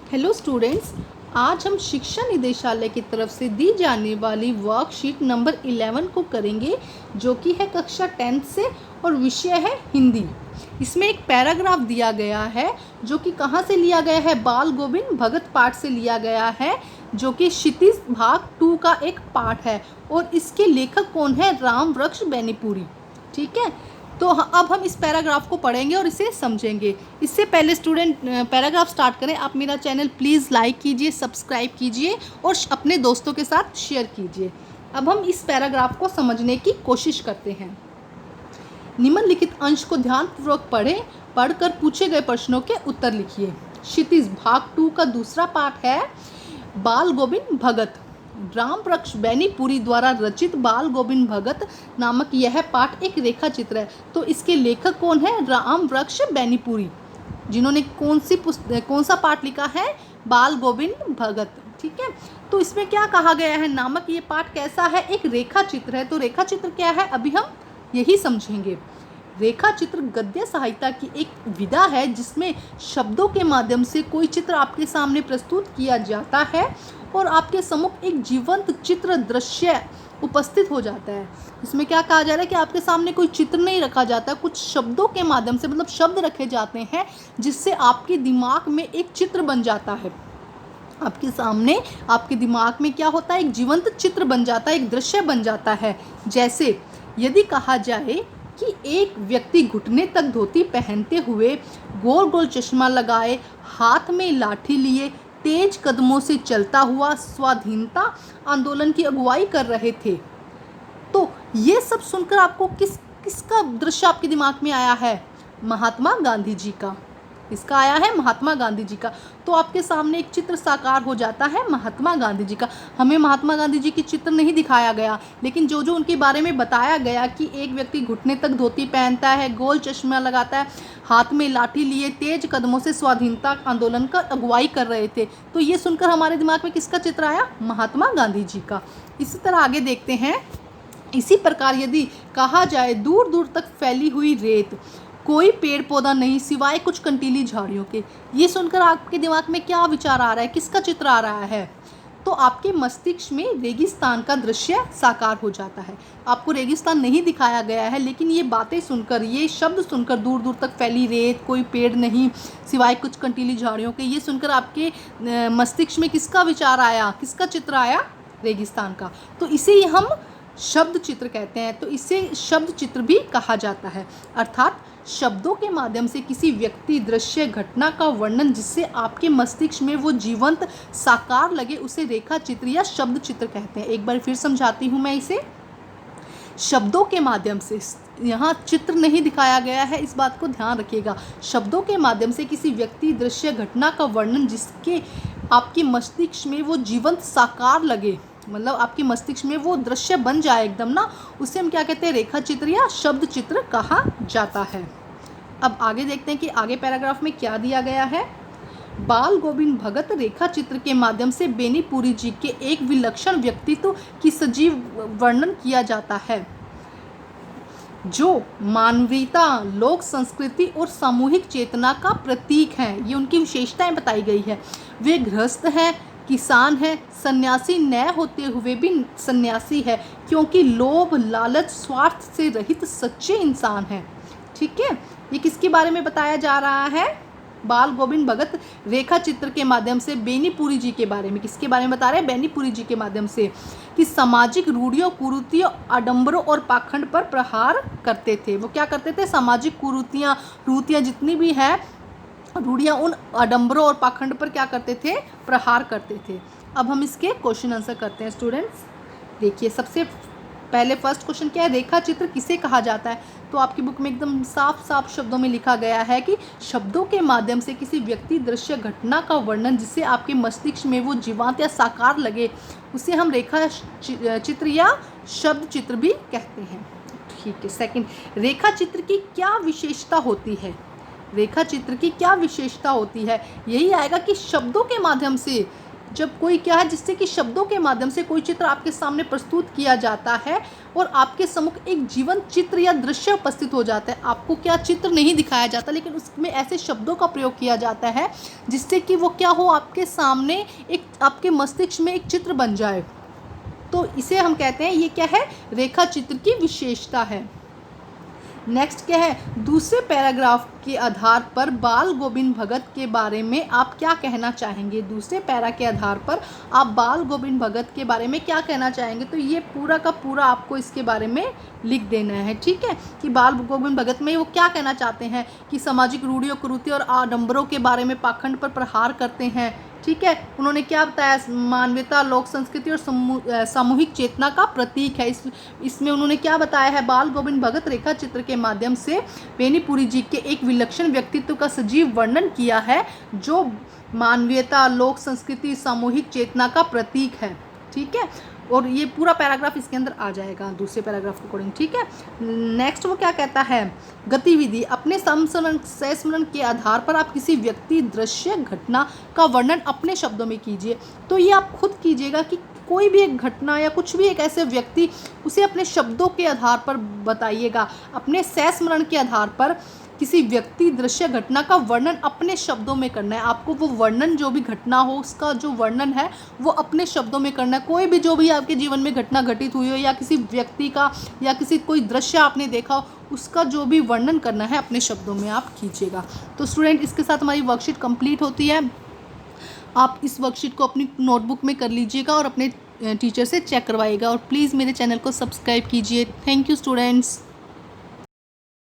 Hello students, आज हम शिक्षा निदेशालय की तरफ से दी जाने वाली वर्कशीट नंबर 11 को करेंगे, जो कि है कक्षा 10 से और विषय है हिंदी। इसमें एक पैराग्राफ दिया गया है जो कि कहाँ से लिया गया है, बाल गोविंद भगत पाठ से लिया गया है, जो कि क्षितिज भाग 2 का एक पाठ है। और इसके लेखक कौन है, राम वृक्ष बेनीपुरी। ठीक है, तो अब हम इस पैराग्राफ को पढ़ेंगे और इसे समझेंगे। इससे पहले स्टूडेंट पैराग्राफ स्टार्ट करें, आप मेरा चैनल प्लीज़ लाइक कीजिए, सब्सक्राइब कीजिए और अपने दोस्तों के साथ शेयर कीजिए। अब हम इस पैराग्राफ को समझने की कोशिश करते हैं। निम्नलिखित अंश को ध्यानपूर्वक पढ़कर पूछे गए प्रश्नों के उत्तर लिखिए। क्षितिज भाग 2 का दूसरा पाठ है बाल गोविंद भगत। राम वृक्ष बेनीपुरी द्वारा रचित बाल गोविंद भगत नामक यह पाठ एक रेखा चित्र है। तो इसके लेखक कौन है, राम वृक्ष बेनीपुरी, जिन्होंने कौन सा पाठ लिखा है, बाल गोविंद भगत। ठीक है, तो इसमें क्या कहा गया है, नामक ये पाठ कैसा है, एक रेखा चित्र है। तो रेखा चित्र क्या है, अभी हम यही समझेंगे। रेखा चित्र गद्य साहित्य की एक विधा है जिसमें शब्दों के माध्यम से कोई चित्र आपके सामने प्रस्तुत किया जाता है और आपके सम्मुख एक जीवंत चित्र दृश्य उपस्थित हो जाता है। इसमें क्या कहा जा रहा है कि आपके सामने कोई चित्र नहीं रखा जाता, कुछ शब्दों के माध्यम से, मतलब शब्द रखे जाते हैं जिससे आपके दिमाग में एक चित्र बन जाता है। आपके सामने आपके दिमाग में क्या होता है, एक जीवंत चित्र बन जाता है, एक दृश्य बन जाता है। जैसे यदि कहा जाए कि एक व्यक्ति घुटने तक धोती पहनते हुए, गोल गोल चश्मा लगाए, हाथ में लाठी लिए, तेज कदमों से चलता हुआ स्वाधीनता आंदोलन की अगुवाई कर रहे थे, तो ये सब सुनकर आपको किसका दृश्य आपके दिमाग में आया है, महात्मा गांधी जी का। इसका आया है महात्मा गांधी जी का। तो आपके सामने एक चित्र साकार हो जाता है महात्मा गांधी जी का। हमें महात्मा गांधी जी की चित्र नहीं दिखाया गया, लेकिन जो जो उनके बारे में बताया गया कि एक व्यक्ति घुटने तक धोती पहनता है, गोल चश्मा लगाता है, हाथ में लाठी लिए, तेज कदमों से स्वाधीनता आंदोलन का अगुवाई कर रहे थे, तो ये सुनकर हमारे दिमाग में किसका चित्र आया, महात्मा गांधी जी का। इसी तरह आगे देखते हैं। इसी प्रकार यदि कहा जाए दूर दूर तक फैली हुई रेत, कोई पेड़ पौधा नहीं सिवाय कुछ कंटीली झाड़ियों के, ये सुनकर आपके दिमाग में क्या विचार आ रहा है, किसका चित्र आ रहा है, तो आपके मस्तिष्क में रेगिस्तान का दृश्य साकार हो जाता है। आपको रेगिस्तान नहीं दिखाया गया है, लेकिन ये बातें सुनकर, ये शब्द सुनकर, दूर दूर तक फैली रेत, कोई पेड़ नहीं सिवाय कुछ कंटीली झाड़ियों के, ये सुनकर आपके मस्तिष्क में किसका विचार आया, किसका चित्र आया, रेगिस्तान का। तो इसे हम शब्द चित्र कहते हैं। तो इसे शब्द चित्र भी कहा जाता है, अर्थात शब्दों के माध्यम से किसी व्यक्ति, दृश्य, घटना का वर्णन जिससे आपके मस्तिष्क में वो जीवंत साकार लगे, उसे रेखा चित्र या शब्द चित्र कहते हैं। एक बार फिर समझाती हूँ मैं इसे। शब्दों के माध्यम से, यहाँ चित्र नहीं दिखाया गया है, इस बात को ध्यान रखिएगा। शब्दों के माध्यम से किसी व्यक्ति, दृश्य, घटना का वर्णन जिसके आपके मस्तिष्क में वो जीवंत साकार लगे, मतलब आपके मस्तिष्क में वो दृश्य बन जाए एकदम ना, उसे हम क्या कहते हैं, रेखा चित्र या शब्द चित्र कहा जाता है। अब आगे देखते हैं कि आगे पैराग्राफ में क्या दिया गया है। बाल गोविंद भगत रेखा चित्र के माध्यम से बेनीपुरी जी के एक विलक्षण व्यक्तित्व की सजीव वर्णन किया जाता है, जो मानवीयता, लोक संस्कृति और सामूहिक चेतना का प्रतीक हैं। ये उनकी विशेषताएं बताई गई है। वे गृहस्थ हैं, किसान है, सन्यासी न होते हुए भी सन्यासी है, क्योंकि लोभ, लालच, स्वार्थ से रहित सच्चे इंसान हैं। ठीक है, ये किसके बारे में बताया जा रहा है, बाल गोविंद भगत रेखा चित्र के माध्यम से बेनीपुरी जी के बारे में। किसके बारे में बता रहे हैं, बेनीपुरी जी के माध्यम से, कि सामाजिक रूढ़ियों, कुरीतियों, आडंबरों और पाखंड पर प्रहार करते थे। वो क्या करते थे, सामाजिक रूढ़ियाँ जितनी भी है, रूढ़ियाँ, उन आडंबरों और पाखंड पर क्या करते थे, प्रहार करते थे। अब हम इसके क्वेश्चन आंसर करते हैं स्टूडेंट्स। देखिए, सबसे पहले फर्स्ट क्वेश्चन क्या है, रेखा चित्र किसे कहा जाता है। तो आपकी बुक में एकदम साफ साफ शब्दों में लिखा गया है कि शब्दों के माध्यम से किसी व्यक्ति, दृश्य, घटना का वर्णन जिससे आपके मस्तिष्क में वो जीवंत या साकार लगे, उसे हम रेखा चित्र या शब्द चित्र भी कहते हैं। ठीक है, सेकंड, रेखा चित्र की क्या विशेषता होती है, रेखा चित्र की क्या विशेषता होती है, यही आएगा कि शब्दों के माध्यम से जब कोई क्या है, जिससे कि शब्दों के माध्यम से कोई चित्र आपके सामने प्रस्तुत किया जाता है और आपके सम्मुख एक जीवंत चित्र या दृश्य उपस्थित हो जाता है। आपको क्या चित्र नहीं दिखाया जाता, लेकिन उसमें ऐसे शब्दों का प्रयोग किया जाता है जिससे कि वो क्या हो, आपके सामने एक, आपके मस्तिष्क में एक चित्र बन जाए। तो इसे हम कहते हैं, ये क्या है, रेखा चित्र की विशेषता है। नेक्स्ट क्या है, दूसरे पैराग्राफ के आधार पर बाल गोविंद भगत के बारे में आप क्या कहना चाहेंगे। दूसरे पैरा के आधार पर आप बाल गोविंद भगत के बारे में क्या कहना चाहेंगे। तो ये पूरा का पूरा आपको इसके बारे में लिख देना है, ठीक है, कि बाल गोविंद भगत में वो क्या कहना चाहते हैं, कि सामाजिक रूढ़ियों, कुरीतियों और आडंबरों के बारे में पाखंड पर प्रहार करते हैं, ठीक है। उन्होंने क्या बताया, मानवता, लोक संस्कृति और सामूहिक चेतना का प्रतीक है। इसमें उन्होंने क्या बताया है, बाल गोविंद भगत रेखा चित्र के माध्यम से बेनीपुरी जी के एक विलक्षण व्यक्तित्व का सजीव वर्णन किया है, जो मानवीयता, लोक संस्कृति, सामूहिक चेतना का प्रतीक है, ठीक है। और ये पूरा पैराग्राफ इसके अंदर आ जाएगा दूसरे पैराग्राफ के अकॉर्डिंग, ठीक है। नेक्स्ट वो क्या कहता है, गतिविधि, अपने संस्मरण के आधार पर आप किसी व्यक्ति, दृश्य, घटना का वर्णन अपने शब्दों में कीजिए। तो ये आप खुद कीजिएगा कि कोई भी एक घटना या कुछ भी एक ऐसे व्यक्ति, उसे अपने शब्दों के आधार पर बताइएगा। अपने संस्मरण के आधार पर किसी व्यक्ति, दृश्य, घटना का वर्णन अपने शब्दों में करना है। आपको वो वर्णन, जो भी घटना हो उसका जो वर्णन है वो अपने शब्दों में करना है। कोई भी जो भी आपके जीवन में घटना घटित हुई हो, या किसी व्यक्ति का, या किसी कोई दृश्य आपने देखा हो, उसका जो भी वर्णन करना है अपने शब्दों में आप कीजिएगा। तो स्टूडेंट, इसके साथ हमारी वर्कशीट कंप्लीट होती है। आप इस वर्कशीट को अपनी नोटबुक में कर लीजिएगा और अपने टीचर से चेक करवाइएगा, और प्लीज़ मेरे चैनल को सब्सक्राइब कीजिए। Thank you students.